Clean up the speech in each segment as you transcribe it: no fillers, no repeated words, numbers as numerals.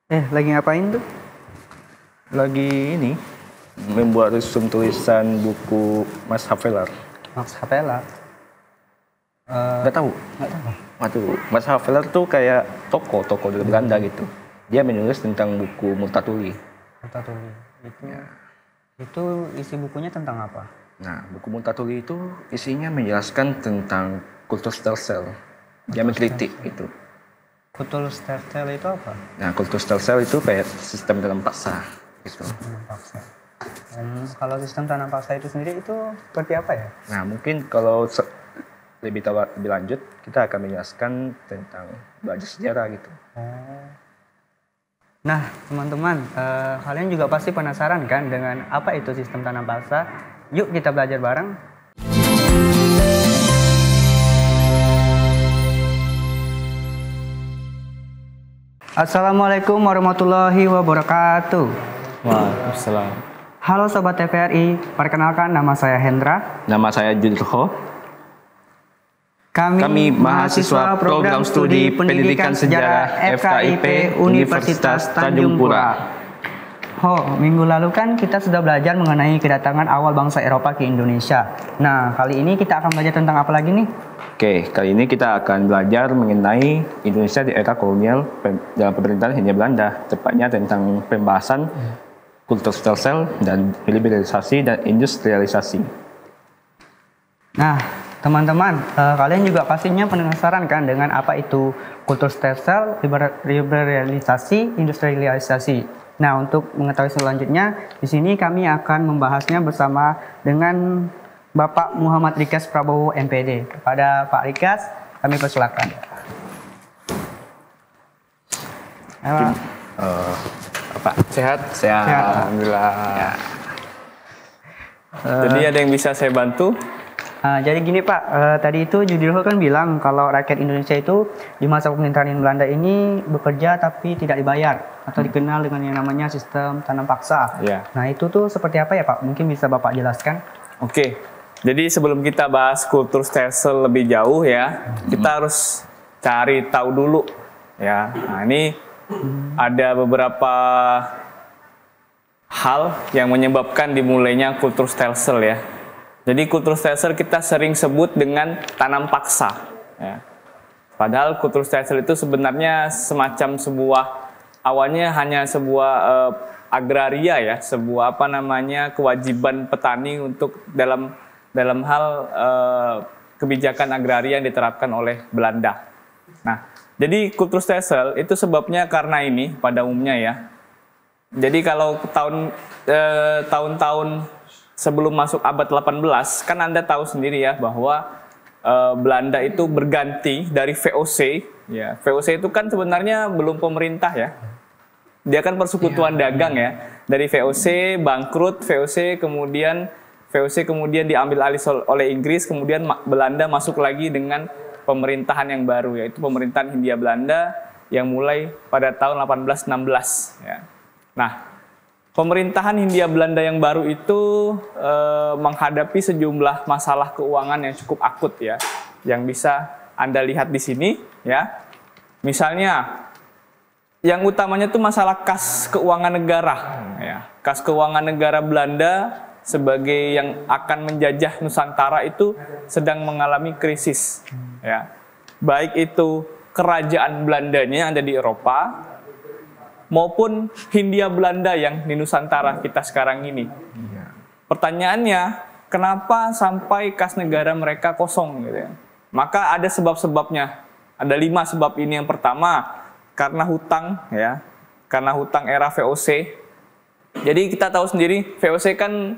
Lagi ngapain tuh? Lagi ini membuat resume tulisan buku Mas Havelar. Max Havela. Nggak tahu? Nggak tahu. Waduh, Mas Havelar tuh kayak toko dari Belanda gitu. Dia menulis tentang buku Multatuli. Multatuli. Itu isi bukunya tentang apa? Nah, buku Multatuli itu isinya menjelaskan tentang kultur Stelsel. Dia mengkritik itu. Kultur Stelsel itu apa? Nah, kultur Stelsel itu kayak sistem dalam paksa gitu. Tanam paksa. Kalau sistem tanam paksa itu sendiri itu seperti apa ya? Nah, mungkin kalau lebih lanjut kita akan menjelaskan tentang belajar sejarah gitu. Nah, teman-teman, kalian juga pasti penasaran kan dengan apa itu sistem tanam paksa? Yuk kita belajar bareng. Assalamualaikum warahmatullahi wabarakatuh. Waalaikumsalam. Halo Sobat TVRI, perkenalkan nama saya Hendra. Nama saya Judho. Kami mahasiswa program studi Pendidikan Sejarah FKIP Universitas Tanjung Pura. Minggu lalu kan kita sudah belajar mengenai kedatangan awal bangsa Eropa ke Indonesia. Nah, kali ini kita akan belajar tentang apa lagi nih? Oke, kali ini kita akan belajar mengenai Indonesia di era kolonial dalam pemerintahan Hindia Belanda, tepatnya tentang pembahasan kultur Stelsel dan liberalisasi dan industrialisasi. Nah, teman-teman, kalian juga pastinya penasaran kan dengan apa itu kultur Stelsel, liberalisasi, industrialisasi. Nah, untuk mengetahui selanjutnya, di sini kami akan membahasnya bersama dengan Bapak Muhammad Rikas Prabowo MPD. Kepada Pak Rikas, kami persilakan. Apa? Sehat? Sehat. Alhamdulillah. Ya. Jadi ada yang bisa saya bantu? Jadi gini Pak, tadi itu Judilho kan bilang kalau rakyat Indonesia itu di masa pemerintahan Belanda ini bekerja tapi tidak dibayar atau dikenal dengan yang namanya sistem tanam paksa. Ya. Nah itu tuh seperti apa ya Pak? Mungkin bisa Bapak jelaskan? Oke, jadi sebelum kita bahas kultur Stelsel lebih jauh ya, kita harus cari tahu dulu ya. Nah ini ada beberapa hal yang menyebabkan dimulainya kultur Stelsel ya. Jadi kultur Stelsel kita sering sebut dengan tanam paksa. Ya. Padahal kultur Stelsel itu sebenarnya semacam awalnya hanya sebuah agraria ya, sebuah kewajiban petani untuk dalam hal kebijakan agraria yang diterapkan oleh Belanda. Nah, jadi kultur Stelsel itu sebabnya karena ini pada umumnya ya. Jadi kalau tahun-tahun sebelum masuk abad 18, kan Anda tahu sendiri ya bahwa Belanda itu berganti dari VOC. Ya, VOC itu kan sebenarnya belum pemerintah ya. Dia kan persekutuan dagang ya. Dari VOC bangkrut, VOC kemudian diambil alih oleh Inggris, kemudian Belanda masuk lagi dengan pemerintahan yang baru, yaitu pemerintahan Hindia Belanda yang mulai pada tahun 1816. Ya. Nah, pemerintahan Hindia Belanda yang baru itu menghadapi sejumlah masalah keuangan yang cukup akut ya, yang bisa Anda lihat di sini ya. Misalnya, yang utamanya itu masalah kas keuangan negara ya. Kas keuangan negara Belanda sebagai yang akan menjajah Nusantara itu sedang mengalami krisis ya. Baik itu kerajaan Belandanya yang ada di Eropa maupun Hindia Belanda yang di Nusantara kita sekarang ini. Pertanyaannya, kenapa sampai kas negara mereka kosong gitu ya? Maka ada sebab-sebabnya. Ada 5 sebab ini. Yang pertama, karena hutang ya. Karena hutang era VOC. Jadi kita tahu sendiri VOC kan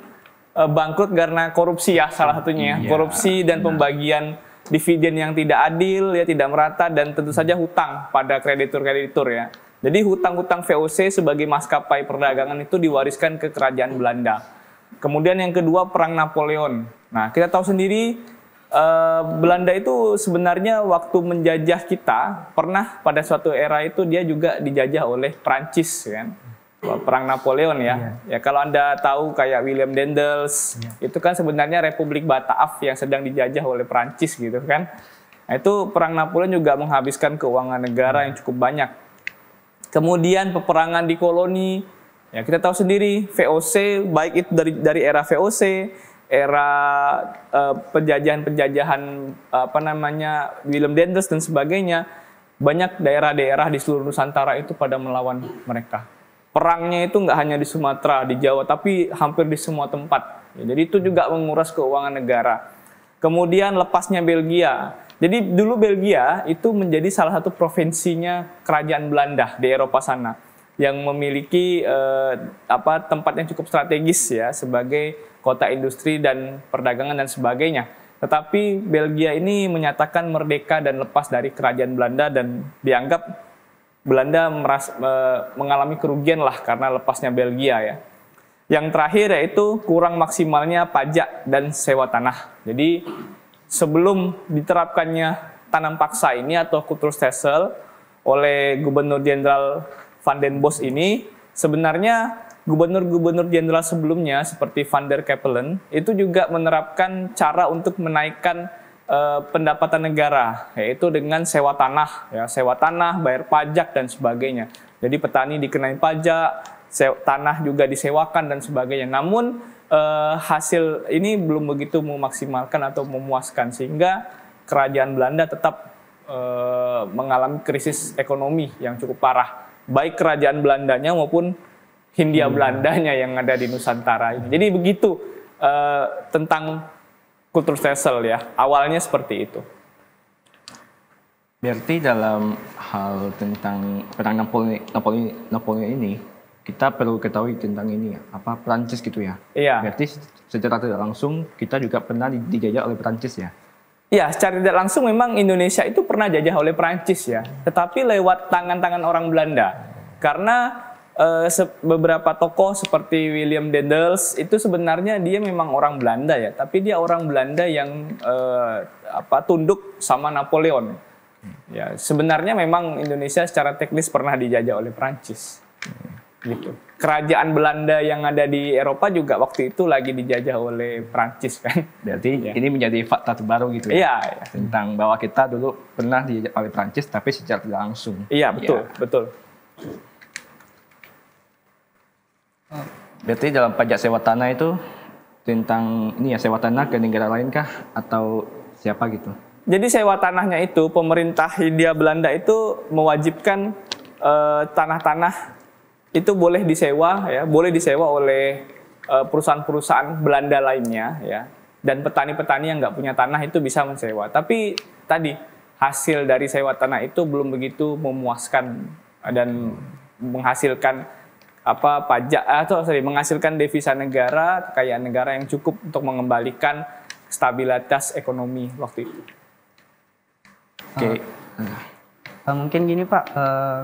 bangkrut karena korupsi ya salah satunya. Korupsi dan pembagian dividen yang tidak adil ya, tidak merata, dan tentu saja hutang pada kreditur-kreditur ya. Jadi hutang-hutang VOC sebagai maskapai perdagangan itu diwariskan ke kerajaan Belanda. Kemudian yang kedua, perang Napoleon. Nah, kita tahu sendiri Belanda itu sebenarnya waktu menjajah kita pernah pada suatu era itu dia juga dijajah oleh Prancis kan. Perang Napoleon ya. Ya kalau Anda tahu kayak William Daendels, itu kan sebenarnya Republik Bataaf yang sedang dijajah oleh Prancis gitu kan. Nah, itu perang Napoleon juga menghabiskan keuangan negara yang cukup banyak. Kemudian peperangan di koloni, ya kita tahu sendiri VOC, baik itu dari era VOC, era penjajahan apa namanya Willem Daendels dan sebagainya, banyak daerah-daerah di seluruh Nusantara itu pada melawan mereka. Perangnya itu nggak hanya di Sumatera, di Jawa, tapi hampir di semua tempat. Ya, jadi itu juga menguras keuangan negara. Kemudian lepasnya Belgia. Jadi dulu Belgia itu menjadi salah satu provinsinya kerajaan Belanda di Eropa sana yang memiliki tempat yang cukup strategis ya sebagai kota industri dan perdagangan dan sebagainya. Tetapi Belgia ini menyatakan merdeka dan lepas dari kerajaan Belanda dan dianggap Belanda mengalami kerugian lah karena lepasnya Belgia ya. Yang terakhir yaitu kurang maksimalnya pajak dan sewa tanah. Jadi sebelum diterapkannya tanam paksa ini atau Kulturstelsel oleh Gubernur Jenderal Van den Bosch ini, sebenarnya gubernur-gubernur jenderal sebelumnya seperti Van der Capellen itu juga menerapkan cara untuk menaikkan pendapatan negara, yaitu dengan sewa tanah, ya, sewa tanah, bayar pajak dan sebagainya. Jadi petani dikenai pajak, tanah juga disewakan dan sebagainya. Namun hasil ini belum begitu memaksimalkan atau memuaskan sehingga kerajaan Belanda tetap mengalami krisis ekonomi yang cukup parah, baik kerajaan Belandanya maupun Hindia Belandanya yang ada di Nusantara ini. Jadi begitu tentang Kulturstelsel ya, awalnya seperti itu. Berarti dalam hal tentang perang Napoleon ini, kita perlu ketahui tentang ini ya, apa Prancis gitu ya. Iya. Berarti secara tidak langsung kita juga pernah dijajah oleh Prancis ya. Iya, secara tidak langsung memang Indonesia itu pernah jajah oleh Prancis ya, tetapi lewat tangan-tangan orang Belanda. Karena beberapa tokoh seperti Willem Daendels itu sebenarnya dia memang orang Belanda ya, tapi dia orang Belanda yang tunduk sama Napoleon. Ya, sebenarnya memang Indonesia secara teknis pernah dijajah oleh Prancis. Gitu. Kerajaan Belanda yang ada di Eropa juga waktu itu lagi dijajah oleh Prancis kan. Berarti ini menjadi fakta terbaru gitu ya. Iya. Tentang bahwa kita dulu pernah dijajah oleh Prancis tapi secara tidak langsung. Iya, betul, betul. Berarti dalam pajak sewa tanah itu tentang ini ya, sewa tanah ke negara lain kah atau siapa gitu? Jadi sewa tanahnya itu pemerintah Hindia Belanda itu mewajibkan tanah-tanah itu boleh disewa ya, boleh disewa oleh perusahaan-perusahaan Belanda lainnya ya. Dan petani-petani yang nggak punya tanah itu bisa mensewa. Tapi tadi hasil dari sewa tanah itu belum begitu memuaskan dan menghasilkan menghasilkan devisa negara, kekayaan negara yang cukup untuk mengembalikan stabilitas ekonomi waktu itu. Oke. Mungkin gini Pak,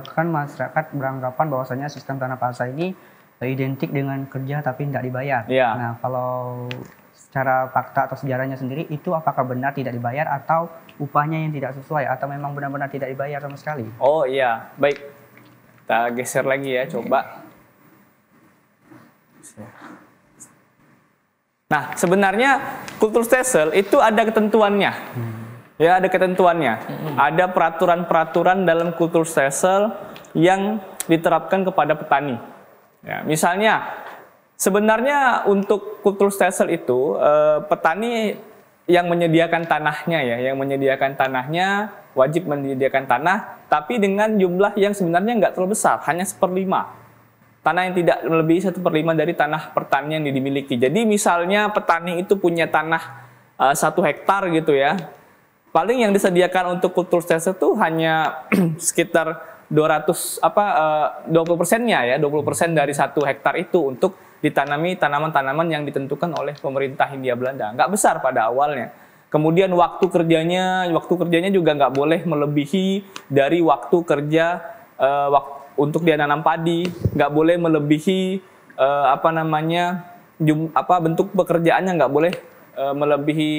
kan masyarakat beranggapan bahwasanya sistem tanah paksa ini identik dengan kerja tapi tidak dibayar. Ya. Nah, kalau secara fakta atau sejarahnya sendiri itu apakah benar tidak dibayar atau upahnya yang tidak sesuai atau memang benar-benar tidak dibayar sama sekali? Oh iya, baik. Kita geser lagi ya, coba. Nah, sebenarnya Kulturstelsel itu ada ketentuannya. Ya, ada ketentuannya. Ada peraturan-peraturan dalam Kulturstelsel yang diterapkan kepada petani. Ya, misalnya, sebenarnya untuk Kulturstelsel itu petani yang menyediakan tanahnya ya, wajib menyediakan tanah, tapi dengan jumlah yang sebenarnya nggak terlalu besar, hanya 1/5. Tanah yang tidak melebihi 1/5 dari tanah pertanian yang dimiliki. Jadi misalnya petani itu punya tanah 1 hektar gitu ya, paling yang disediakan untuk Kulturstelsel itu hanya sekitar 20%-nya ya, 20% dari 1 hektar itu untuk ditanami tanaman-tanaman yang ditentukan oleh pemerintah Hindia Belanda. Nggak besar pada awalnya. Kemudian waktu kerjanya juga nggak boleh melebihi dari waktu kerja untuk dia nanam padi, nggak boleh melebihi bentuk pekerjaannya nggak boleh melebihi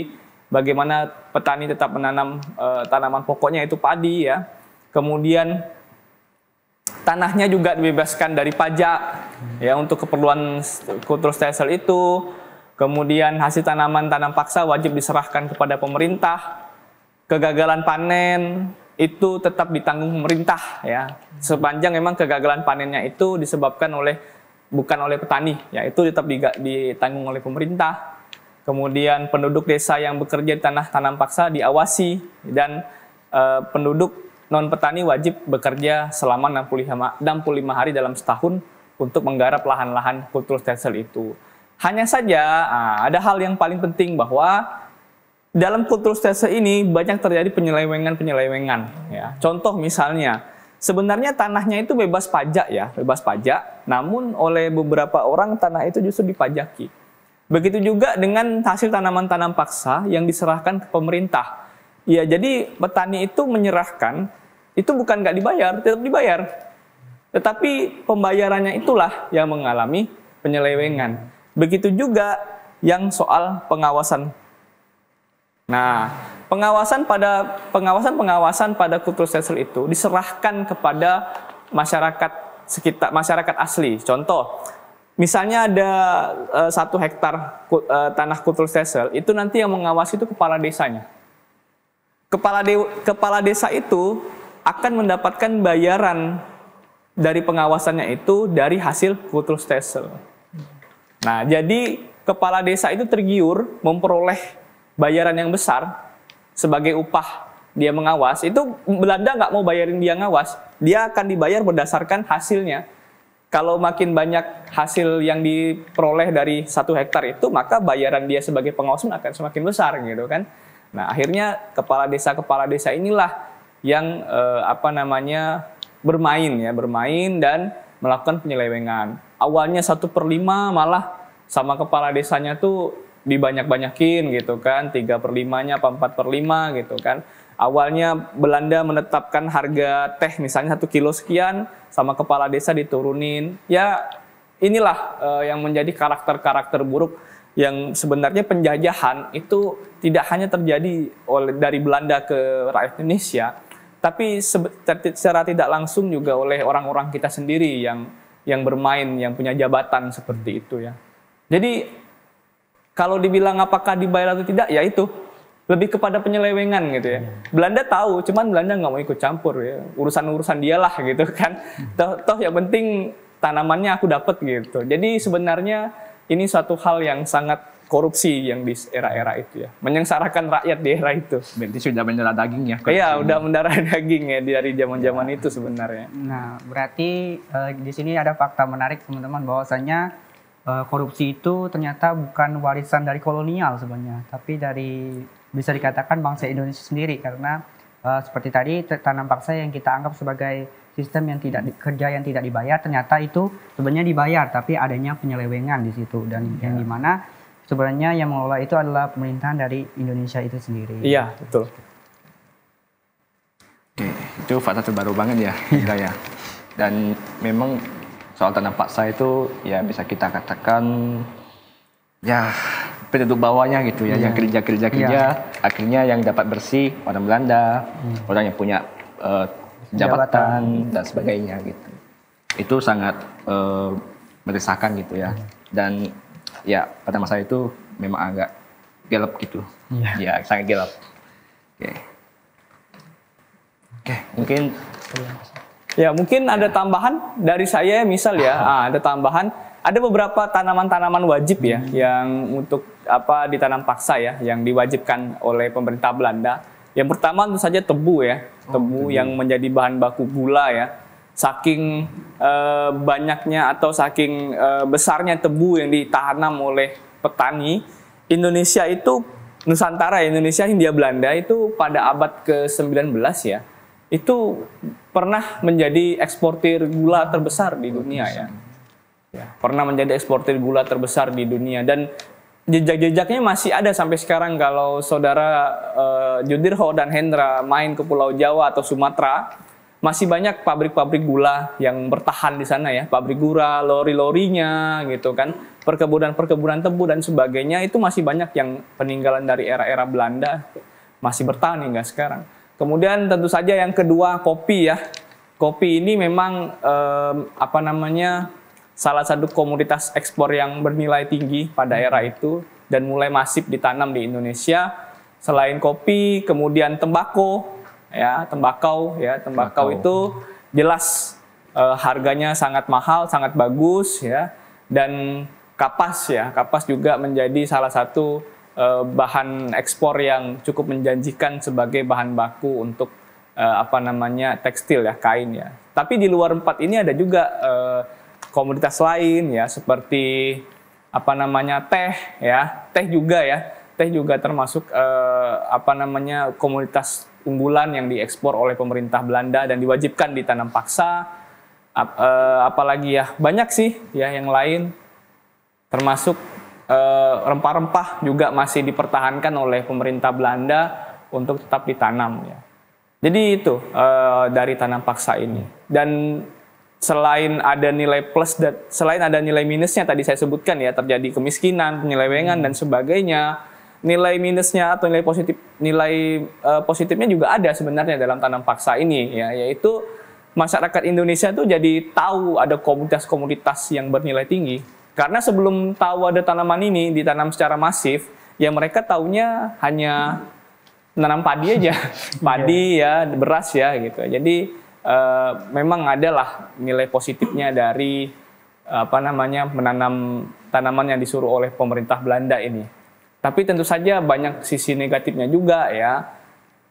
bagaimana petani tetap menanam tanaman pokoknya itu padi ya. Kemudian tanahnya juga dibebaskan dari pajak ya untuk keperluan Kulturstelsel itu. Kemudian hasil tanam paksa wajib diserahkan kepada pemerintah. Kegagalan panen itu tetap ditanggung pemerintah ya. Sepanjang memang kegagalan panennya itu disebabkan bukan oleh petani, ya itu tetap ditanggung oleh pemerintah. Kemudian penduduk desa yang bekerja di tanah tanam paksa diawasi, dan penduduk non petani wajib bekerja selama 65 hari dalam setahun untuk menggarap lahan-lahan kultur stelsel itu. Hanya saja ada hal yang paling penting, bahwa dalam kultur stelsel ini banyak terjadi penyelewengan ya. Contoh misalnya, sebenarnya tanahnya itu bebas pajak ya, namun oleh beberapa orang tanah itu justru dipajaki. Begitu juga dengan hasil tanaman-tanam paksa yang diserahkan ke pemerintah. Ya, jadi petani itu menyerahkan, itu bukan nggak dibayar, tetap dibayar. Tetapi pembayarannya itulah yang mengalami penyelewengan. Begitu juga yang soal pengawasan. Nah, pengawasan pada kultur stelsel itu diserahkan kepada masyarakat sekitar, masyarakat asli. Contoh, misalnya ada 1 hektar tanah kultur stelsel, itu nanti yang mengawasi itu kepala desanya. Kepala desa itu akan mendapatkan bayaran dari pengawasannya itu dari hasil kultur stelsel. Nah, jadi kepala desa itu tergiur memperoleh bayaran yang besar sebagai upah dia mengawas. Itu Belanda nggak mau bayarin dia ngawas, dia akan dibayar berdasarkan hasilnya. Kalau makin banyak hasil yang diperoleh dari 1 hektar itu, maka bayaran dia sebagai pengawas akan semakin besar gitu kan. Nah, akhirnya kepala desa inilah yang bermain dan melakukan penyelewengan. Awalnya 1/5 malah sama kepala desanya tuh dibanyak-banyakin gitu kan, 3/5-nya apa 4/5 gitu kan. Awalnya Belanda menetapkan harga teh misalnya 1 kilo sekian, sama kepala desa diturunin. Ya inilah yang menjadi karakter-karakter buruk, yang sebenarnya penjajahan itu tidak hanya terjadi dari Belanda ke rakyat Indonesia, tapi secara tidak langsung juga oleh orang-orang kita sendiri yang bermain, yang punya jabatan seperti itu ya. Jadi kalau dibilang apakah dibayar atau tidak, ya itu lebih kepada penyelewengan gitu ya. Belanda tahu, cuman Belanda nggak mau ikut campur ya. Urusan-urusan dialah gitu kan. Toh yang penting tanamannya aku dapat gitu. Jadi sebenarnya ini suatu hal yang sangat korupsi yang di era-era itu ya. Menyengsarakan rakyat di era itu. Berarti sudah mendarah daging ya? Iya, udah mendarah daging ya dari zaman-zaman itu sebenarnya. Nah, berarti di sini ada fakta menarik teman-teman, bahwasanya korupsi itu ternyata bukan warisan dari kolonial sebenarnya, tapi bisa dikatakan bangsa Indonesia sendiri, karena seperti tadi tanam paksa yang kita anggap sebagai sistem yang tidak dibayar, ternyata itu sebenarnya dibayar, tapi adanya penyelewengan di situ, dan yang dimana sebenarnya yang mengelola itu adalah pemerintahan dari Indonesia itu sendiri. Iya, betul. Oke, itu fakta terbaru banget ya, ya. Dan memang soal tanam paksa itu ya bisa kita katakan ya penduduk bawahnya gitu ya, yang kerja akhirnya yang dapat bersih orang Belanda, orang yang punya jabatan dan sebagainya gitu. Itu sangat meresahkan gitu ya. Dan ya pada masa itu memang agak gelap gitu. Ya, sangat gelap. Oke, mungkin ya, mungkin ada tambahan dari saya misal ya. Ada tambahan, ada beberapa tanaman-tanaman wajib ya yang untuk ditanam paksa ya, yang diwajibkan oleh pemerintah Belanda. Yang pertama tentu saja tebu ya. Tebu yang menjadi bahan baku gula ya. Saking banyaknya atau saking besarnya tebu yang ditanam oleh petani, Indonesia itu, Nusantara, Indonesia, Hindia Belanda itu pada abad ke-19 ya, itu pernah menjadi eksportir gula terbesar di dunia ya. Pernah menjadi eksportir gula terbesar di dunia, dan jejak-jejaknya masih ada sampai sekarang. Kalau saudara Judirho dan Hendra main ke Pulau Jawa atau Sumatera, masih banyak pabrik-pabrik gula yang bertahan di sana ya. Pabrik gula, lori-lorinya gitu kan, perkebunan-perkebunan tebu dan sebagainya, itu masih banyak yang peninggalan dari era-era Belanda, masih bertahan hingga sekarang. Kemudian tentu saja yang kedua, kopi ya. Kopi ini memang salah satu komoditas ekspor yang bernilai tinggi pada era itu dan mulai masif ditanam di Indonesia. Selain kopi, kemudian tembakau. ya, tembakau itu jelas harganya sangat mahal, sangat bagus ya, dan kapas juga menjadi salah satu bahan ekspor yang cukup menjanjikan sebagai bahan baku untuk tekstil ya, kain ya. Tapi di luar 4 ini ada juga komoditas lain ya, seperti teh ya, teh juga termasuk komoditas unggulan yang diekspor oleh pemerintah Belanda dan diwajibkan ditanam paksa. Apalagi ya, banyak sih ya yang lain, termasuk rempah-rempah juga masih dipertahankan oleh pemerintah Belanda untuk tetap ditanam ya. Jadi itu dari tanam paksa ini. Dan selain ada nilai plus dan selain ada nilai minusnya tadi saya sebutkan ya, terjadi kemiskinan, penyelewengan dan sebagainya. Nilai minusnya atau nilai positifnya juga ada sebenarnya dalam tanam paksa ini ya, yaitu masyarakat Indonesia tuh jadi tahu ada komoditas-komoditas yang bernilai tinggi. Karena sebelum tahu ada tanaman ini ditanam secara masif, ya mereka taunya hanya menanam padi aja, padi ya, beras ya gitu. Jadi memang adalah nilai positifnya dari menanam tanaman yang disuruh oleh pemerintah Belanda ini. Tapi tentu saja banyak sisi negatifnya juga ya.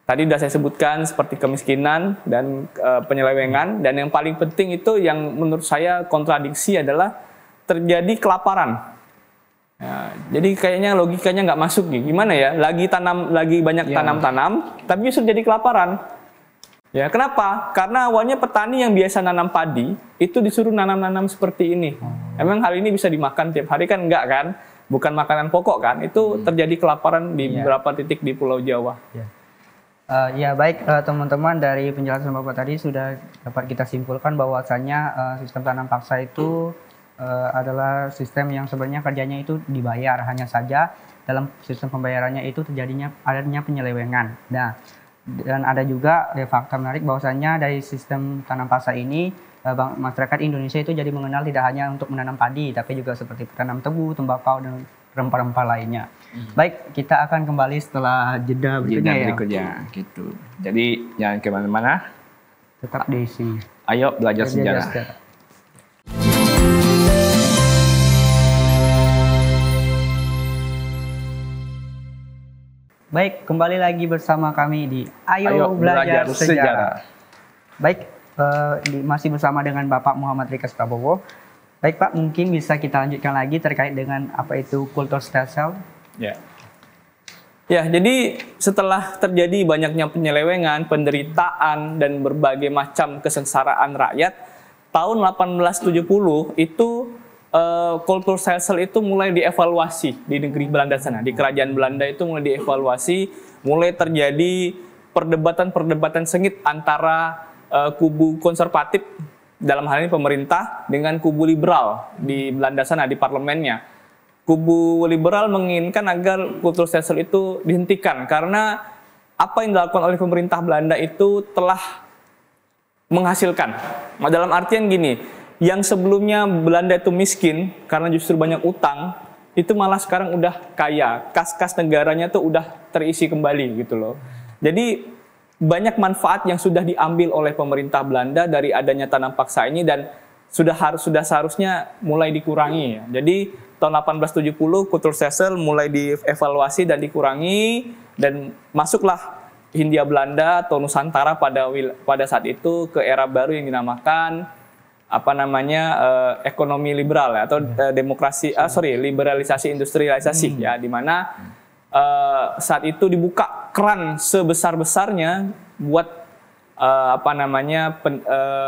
Tadi sudah saya sebutkan seperti kemiskinan dan penyelewengan, dan yang paling penting itu yang menurut saya kontradiksi adalah terjadi kelaparan. Ya, jadi kayaknya logikanya nggak masuk nih. Gimana ya? Lagi banyak tanam-tanam, tapi justru jadi kelaparan. Ya, kenapa? Karena awalnya petani yang biasa nanam padi itu disuruh nanam-nanam seperti ini. Emang hal ini bisa dimakan tiap hari kan? Enggak kan? Bukan makanan pokok kan? Itu terjadi kelaparan di beberapa titik di Pulau Jawa. Ya baik teman-teman, dari penjelasan Bapak tadi sudah dapat kita simpulkan bahwasanya sistem tanam paksa itu adalah sistem yang sebenarnya kerjanya itu dibayar, hanya saja dalam sistem pembayarannya itu adanya penyelewengan. Nah, dan ada juga fakta menarik bahwasanya dari sistem tanam paksa ini masyarakat Indonesia itu jadi mengenal tidak hanya untuk menanam padi, tapi juga seperti tanam tebu, tembakau dan rempah-rempah lainnya. Baik, kita akan kembali setelah jeda berikutnya gitu. Jadi jangan kemana-mana, tetap di sini. Ayo belajar sejarah. Baik, kembali lagi bersama kami di Ayo Belajar Sejarah. Baik, masih bersama dengan Bapak Muhammad Rikas Prabowo. Baik Pak, mungkin bisa kita lanjutkan lagi terkait dengan apa itu kultur stelsel. Ya, jadi setelah terjadi banyaknya penyelewengan, penderitaan, dan berbagai macam kesengsaraan rakyat, tahun 1870 itu kultur stelsel itu mulai dievaluasi di negeri Belanda sana. Di kerajaan Belanda itu mulai dievaluasi, mulai terjadi perdebatan-perdebatan sengit antara kubu konservatif, dalam hal ini pemerintah, dengan kubu liberal di Belanda sana, di parlemennya. Kubu liberal menginginkan agar kultur stelsel itu dihentikan karena apa yang dilakukan oleh pemerintah Belanda itu telah menghasilkan. Dalam artian gini, yang sebelumnya Belanda itu miskin karena justru banyak utang, itu malah sekarang udah kaya. Kas-kas negaranya tuh udah terisi kembali gitu loh. Jadi banyak manfaat yang sudah diambil oleh pemerintah Belanda dari adanya tanam paksa ini dan sudah seharusnya mulai dikurangi. Jadi tahun 1870 kultur stelsel mulai dievaluasi dan dikurangi, dan masuklah Hindia Belanda atau Nusantara pada saat itu ke era baru yang dinamakan ekonomi liberal ya, atau liberalisasi industrialisasi ya, di mana saat itu dibuka keran sebesar-besarnya buat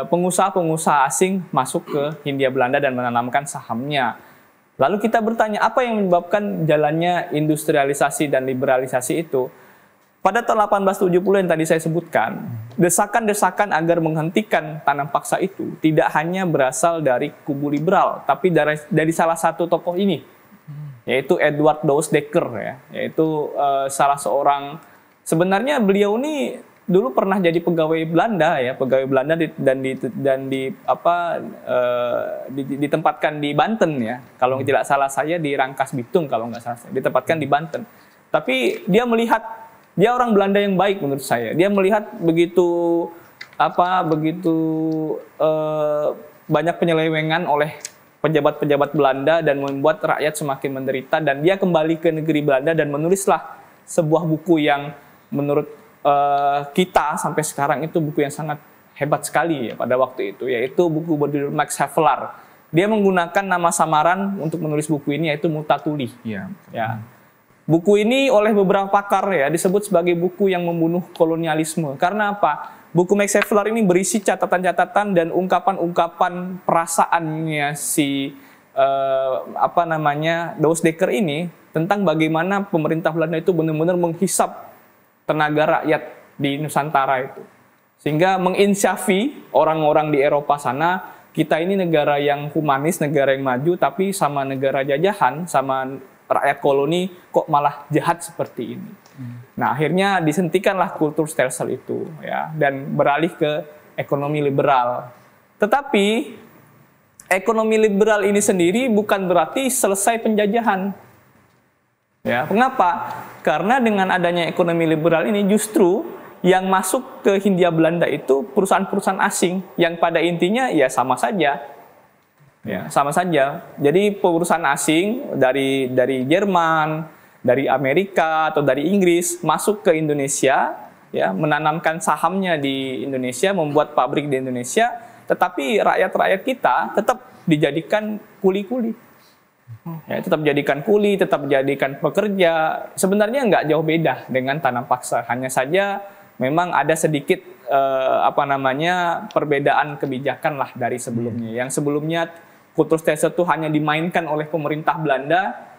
pengusaha-pengusaha asing masuk ke Hindia Belanda dan menanamkan sahamnya. Lalu kita bertanya, apa yang menyebabkan jalannya industrialisasi dan liberalisasi itu? Pada tahun 1870 yang tadi saya sebutkan, desakan-desakan agar menghentikan tanam paksa itu tidak hanya berasal dari kubu liberal, tapi dari salah satu tokoh ini, yaitu Edward Douwes Dekker ya, yaitu salah seorang, sebenarnya beliau ini dulu pernah jadi pegawai Belanda ya, ditempatkan di Banten ya, kalau tidak salah saya di Rangkas Bitung, kalau nggak salah ditempatkan di Banten. Tapi dia melihat Dia orang Belanda yang baik menurut saya. Dia melihat begitu banyak penyelewengan oleh pejabat-pejabat Belanda dan membuat rakyat semakin menderita, dan dia kembali ke negeri Belanda dan menulislah sebuah buku yang menurut kita sampai sekarang itu buku yang sangat hebat sekali ya pada waktu itu, yaitu buku berjudul Max Havelaar. Dia menggunakan nama samaran untuk menulis buku ini, yaitu Multatuli. Ya. Ya. Buku ini oleh beberapa pakar ya disebut sebagai buku yang membunuh kolonialisme. Karena apa? Buku Max Havelaar ini berisi catatan-catatan dan ungkapan-ungkapan perasaannya si Doosdekker ini tentang bagaimana pemerintah Belanda itu benar-benar menghisap tenaga rakyat di Nusantara itu. Sehingga menginsyafi orang-orang di Eropa sana, kita ini negara yang humanis, negara yang maju, tapi sama negara jajahan, sama rakyat koloni kok malah jahat seperti ini. Nah, akhirnya disentikanlah kultur stelsel itu ya, dan beralih ke ekonomi liberal. Tetapi ekonomi liberal ini sendiri bukan berarti selesai penjajahan. Ya, mengapa? Karena dengan adanya ekonomi liberal ini justru yang masuk ke Hindia Belanda itu perusahaan-perusahaan asing yang pada intinya ya sama saja. Ya, sama saja. Jadi perusahaan asing dari Jerman, dari Amerika atau dari Inggris masuk ke Indonesia ya, menanamkan sahamnya di Indonesia, membuat pabrik di Indonesia, tetapi rakyat-rakyat kita tetap dijadikan kuli-kuli. Ya, tetap jadikan kuli, tetap jadikan pekerja. Sebenarnya nggak jauh beda dengan tanam paksa. Hanya saja memang ada sedikit perbedaan kebijakan lah dari sebelumnya. Yang sebelumnya kultur stelsel itu hanya dimainkan oleh pemerintah Belanda,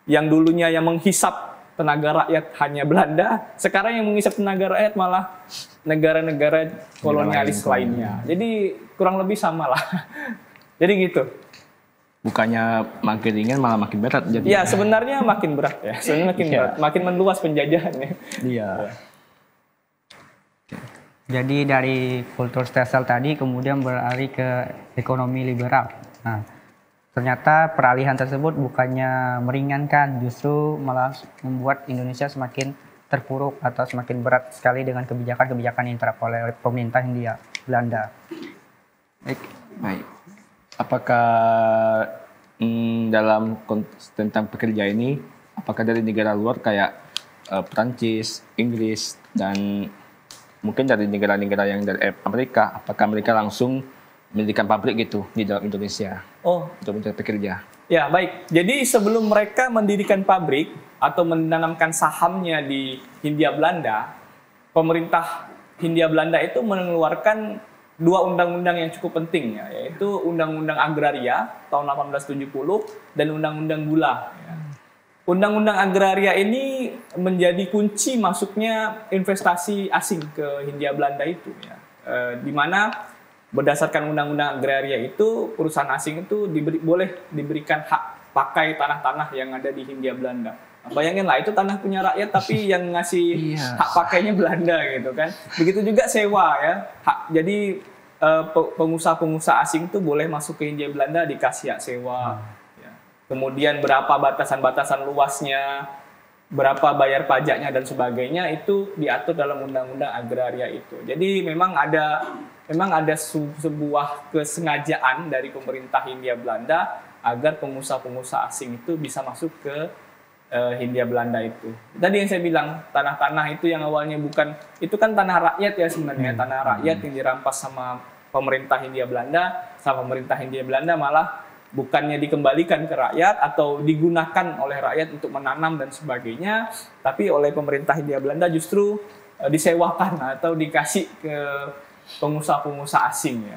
yang dulunya yang menghisap tenaga rakyat hanya Belanda, sekarang yang menghisap tenaga rakyat malah negara-negara kolonialis lainnya. Jadi kurang lebih sama lah. Jadi gitu. Bukannya makin ringan malah makin berat. Jadi ya sebenarnya makin berat ya. Sebenarnya makin berat, makin meluas penjajahannya. Iya. Jadi dari kultur stelsel tadi kemudian beralih ke ekonomi liberal. Nah, ternyata peralihan tersebut bukannya meringankan, justru malah membuat Indonesia semakin terpuruk atau semakin berat sekali dengan kebijakan-kebijakan yang diterapkan oleh pemerintah Hindia Belanda. Baik. Apakah dalam konteks tentang pekerja ini, apakah dari negara luar kayak Perancis, Inggris, dan mungkin dari negara-negara yang dari Amerika, apakah mereka langsung mendirikan pabrik gitu di dalam Indonesia untuk mencari pekerja? Ya, baik. Jadi sebelum mereka mendirikan pabrik atau menanamkan sahamnya di Hindia Belanda, pemerintah Hindia Belanda itu mengeluarkan dua undang-undang yang cukup penting ya, yaitu Undang-Undang Agraria tahun 1870 dan Undang-Undang Gula. Ya. Undang-Undang Agraria ini menjadi kunci masuknya investasi asing ke Hindia Belanda itu ya. Di mana berdasarkan Undang-Undang Agraria itu perusahaan asing itu boleh diberikan hak pakai tanah-tanah yang ada di Hindia Belanda. Nah, bayangin lah, itu tanah punya rakyat tapi yang ngasih hak pakainya Belanda gitu kan. Begitu juga sewa ya. Jadi pengusaha-pengusaha asing itu boleh masuk ke Hindia Belanda dikasih hak sewa. Kemudian berapa batasan-batasan luasnya, berapa bayar pajaknya dan sebagainya itu diatur dalam Undang-Undang Agraria itu. Jadi memang ada sebuah kesengajaan dari pemerintah Hindia Belanda agar pengusaha-pengusaha asing itu bisa masuk ke Hindia Belanda itu. Tadi yang saya bilang, tanah-tanah itu yang awalnya bukan, itu kan tanah rakyat ya sebenarnya, tanah rakyat yang dirampas sama pemerintah Hindia Belanda, malah bukannya dikembalikan ke rakyat atau digunakan oleh rakyat untuk menanam dan sebagainya, tapi oleh pemerintah Hindia Belanda justru disewakan atau dikasih ke pengusaha-pengusaha asing ya.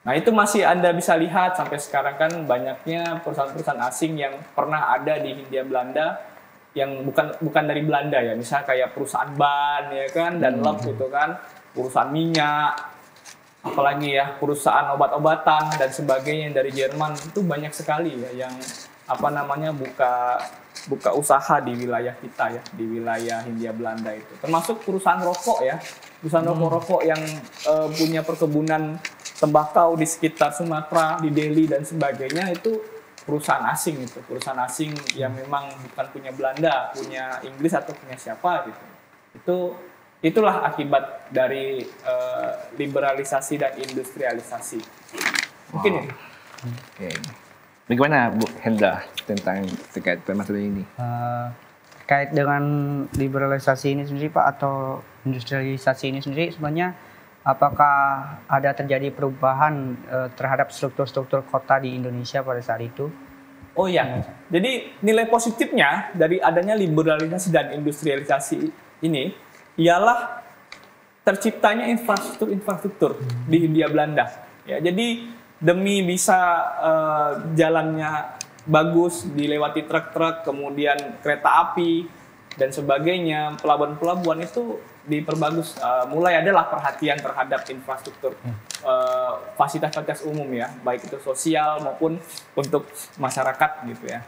Nah, itu masih Anda bisa lihat sampai sekarang kan banyaknya perusahaan-perusahaan asing yang pernah ada di Hindia Belanda yang bukan dari Belanda ya, misalnya kayak perusahaan ban ya kan, Dunlop gitu kan, perusahaan minyak, apalagi ya perusahaan obat-obatan dan sebagainya dari Jerman, itu banyak sekali ya yang buka usaha di wilayah kita ya, di wilayah Hindia Belanda itu. Termasuk perusahaan rokok ya, perusahaan rokok-rokok yang punya perkebunan tembakau di sekitar Sumatera, di Delhi dan sebagainya, itu perusahaan asing itu, perusahaan asing yang memang bukan punya Belanda, punya Inggris atau punya siapa gitu. Itulah akibat dari liberalisasi dan industrialisasi. Mungkin ya. Oke. Bagaimana Bu Hendra tentang terkait permasalahan ini? Terkait dengan liberalisasi ini sendiri Pak atau industrialisasi ini sendiri sebenarnya apakah ada terjadi perubahan terhadap struktur-struktur kota di Indonesia pada saat itu? Oh ya, jadi nilai positifnya dari adanya liberalisasi dan industrialisasi ini ialah terciptanya infrastruktur di Hindia Belanda. Ya, jadi demi bisa jalannya bagus, dilewati truk-truk, kemudian kereta api dan sebagainya, pelabuhan-pelabuhan itu diperbagus. Mulai adalah perhatian terhadap infrastruktur, fasilitas-fasilitas umum ya, baik itu sosial maupun untuk masyarakat gitu ya.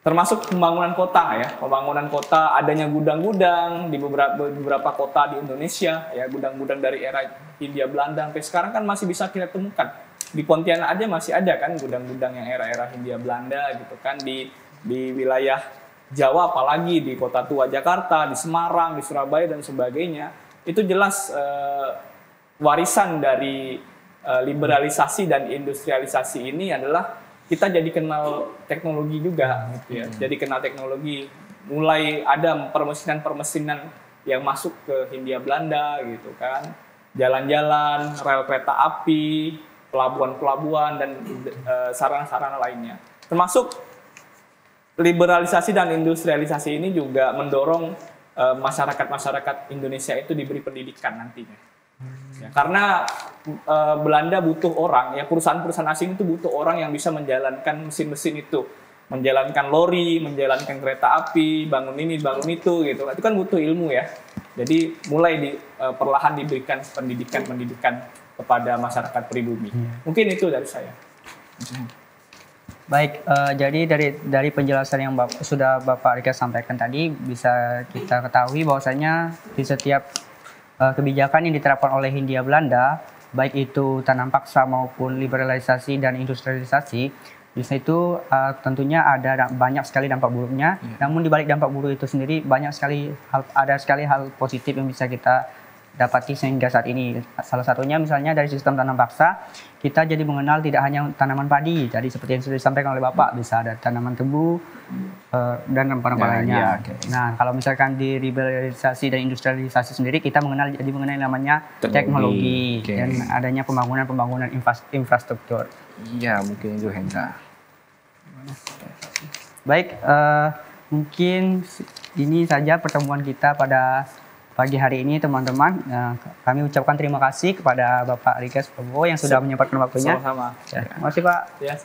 Termasuk pembangunan kota ya, pembangunan kota, adanya gudang-gudang di beberapa kota di Indonesia ya, gudang-gudang dari era Hindia Belanda sampai sekarang kan masih bisa kita temukan. Di Pontianak aja masih ada kan gudang-gudang yang era-era Hindia Belanda gitu kan, di wilayah Jawa apalagi di Kota Tua Jakarta, di Semarang, di Surabaya dan sebagainya. Itu jelas warisan dari liberalisasi dan industrialisasi ini adalah kita jadi kenal teknologi juga gitu ya. Jadi kenal teknologi, mulai ada permesinan yang masuk ke Hindia Belanda gitu kan. Jalan-jalan, rel kereta api, pelabuhan-pelabuhan dan sarana-sarana lainnya. Termasuk liberalisasi dan industrialisasi ini juga mendorong masyarakat-masyarakat Indonesia itu diberi pendidikan nantinya. Ya, karena Belanda butuh orang, ya perusahaan-perusahaan asing itu butuh orang yang bisa menjalankan mesin-mesin itu, menjalankan lori, menjalankan kereta api, bangun ini, bangun itu, gitu. Itu kan butuh ilmu ya. Jadi mulai perlahan diberikan pendidikan kepada masyarakat pribumi. Mungkin itu dari saya. Baik, jadi dari penjelasan yang sudah Bapak Rika sampaikan tadi, bisa kita ketahui bahwasanya di setiap kebijakan yang diterapkan oleh Hindia Belanda, baik itu tanam paksa maupun liberalisasi dan industrialisasi, di situ tentunya ada banyak sekali dampak buruknya. Namun di balik dampak buruk itu sendiri ada sekali hal positif yang bisa kita dapati sehingga saat ini. Salah satunya misalnya dari sistem tanam paksa, kita jadi mengenal tidak hanya tanaman padi, jadi seperti yang sudah disampaikan oleh Bapak, bisa ada tanaman tebu dan rempah-rempah lainnya. Nah, kalau misalkan di liberalisasi dan industrialisasi sendiri, kita jadi mengenal namanya teknologi dan adanya pembangunan infrastruktur. Iya, mungkin itu Hendra. Baik, mungkin ini saja pertemuan kita pada pagi hari ini teman-teman. Kami ucapkan terima kasih kepada Bapak Rika Subowo yang sudah menyempatkan waktunya. Sama-sama. Ya, terima kasih Pak. Ya,